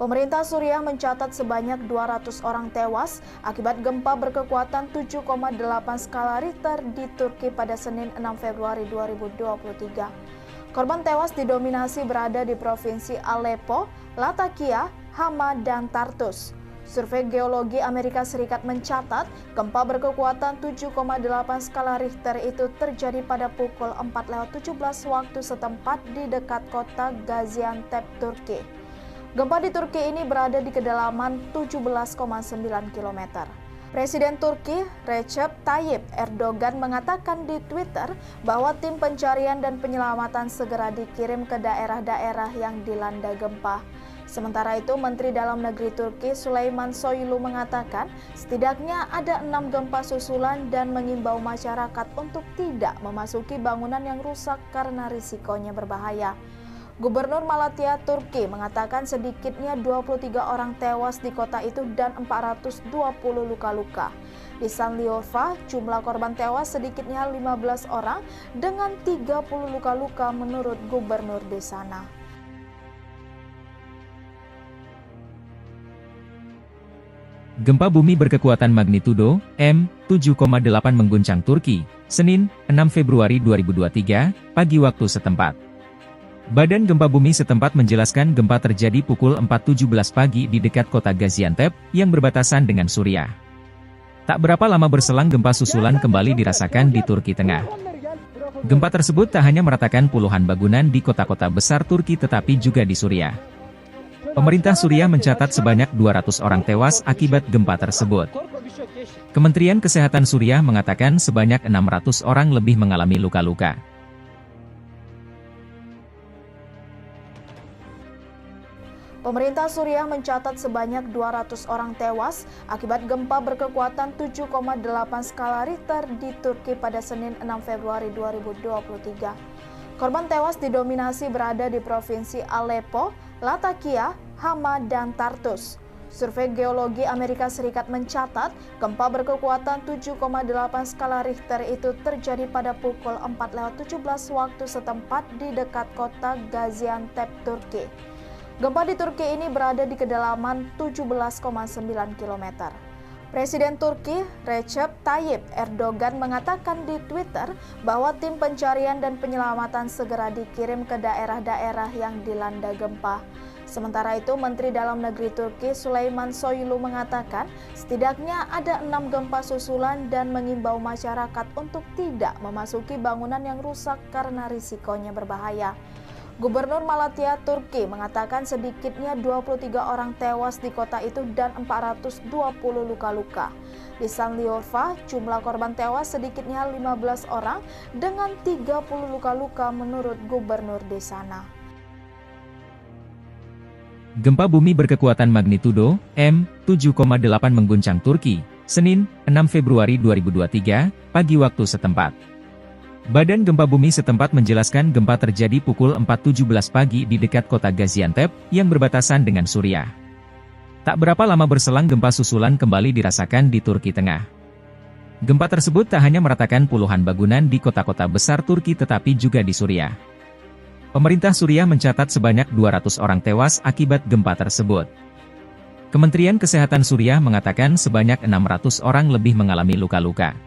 Pemerintah Suriah mencatat sebanyak 200 orang tewas akibat gempa berkekuatan 7,8 skala Richter di Turki pada Senin 6 Februari 2023. Korban tewas didominasi berada di provinsi Aleppo, Latakia, Hama, dan Tartus. Survei Geologi Amerika Serikat mencatat gempa berkekuatan 7,8 skala Richter itu terjadi pada pukul 4:17 waktu setempat di dekat kota Gaziantep, Turki. Gempa di Turki ini berada di kedalaman 17,9 km. Presiden Turki Recep Tayyip Erdogan mengatakan di Twitter bahwa tim pencarian dan penyelamatan segera dikirim ke daerah-daerah yang dilanda gempa. Sementara itu, Menteri Dalam Negeri Turki Süleyman Soylu mengatakan setidaknya ada 6 gempa susulan dan mengimbau masyarakat untuk tidak memasuki bangunan yang rusak karena risikonya berbahaya. Gubernur Malatya, Turki mengatakan sedikitnya 23 orang tewas di kota itu dan 420 luka-luka. Di Şanlıurfa, jumlah korban tewas sedikitnya 15 orang dengan 30 luka-luka menurut gubernur di sana. Gempa bumi berkekuatan magnitudo 7,8 mengguncang Turki, Senin, 6 Februari 2023, pagi waktu setempat. Badan Gempa Bumi setempat menjelaskan gempa terjadi pukul 4.17 pagi di dekat kota Gaziantep, yang berbatasan dengan Suriah. Tak berapa lama berselang gempa susulan kembali dirasakan di Turki Tengah. Gempa tersebut tak hanya meratakan puluhan bangunan di kota-kota besar Turki tetapi juga di Suriah. Pemerintah Suriah mencatat sebanyak 200 orang tewas akibat gempa tersebut. Kementerian Kesehatan Suriah mengatakan sebanyak 600 orang lebih mengalami luka-luka. Pemerintah Suriah mencatat sebanyak 200 orang tewas akibat gempa berkekuatan 7,8 skala Richter di Turki pada Senin 6 Februari 2023. Korban tewas didominasi berada di provinsi Aleppo, Latakia, Hama, dan Tartus. Survei Geologi Amerika Serikat mencatat gempa berkekuatan 7,8 skala Richter itu terjadi pada pukul 4:17 waktu setempat di dekat kota Gaziantep, Turki. Gempa di Turki ini berada di kedalaman 17,9 km. Presiden Turki Recep Tayyip Erdogan mengatakan di Twitter bahwa tim pencarian dan penyelamatan segera dikirim ke daerah-daerah yang dilanda gempa. Sementara itu, Menteri Dalam Negeri Turki Süleyman Soylu mengatakan setidaknya ada 6 gempa susulan dan mengimbau masyarakat untuk tidak memasuki bangunan yang rusak karena risikonya berbahaya. Gubernur Malatya, Turki mengatakan sedikitnya 23 orang tewas di kota itu dan 420 luka-luka. Di Şanlıurfa, jumlah korban tewas sedikitnya 15 orang dengan 30 luka-luka menurut gubernur di sana. Gempa bumi berkekuatan magnitudo 7,8 mengguncang Turki, Senin, 6 Februari 2023, pagi waktu setempat. Badan Gempa Bumi setempat menjelaskan gempa terjadi pukul 4.17 pagi di dekat kota Gaziantep, yang berbatasan dengan Suriah. Tak berapa lama berselang gempa susulan kembali dirasakan di Turki Tengah. Gempa tersebut tak hanya meratakan puluhan bangunan di kota-kota besar Turki tetapi juga di Suriah. Pemerintah Suriah mencatat sebanyak 200 orang tewas akibat gempa tersebut. Kementerian Kesehatan Suriah mengatakan sebanyak 600 orang lebih mengalami luka-luka.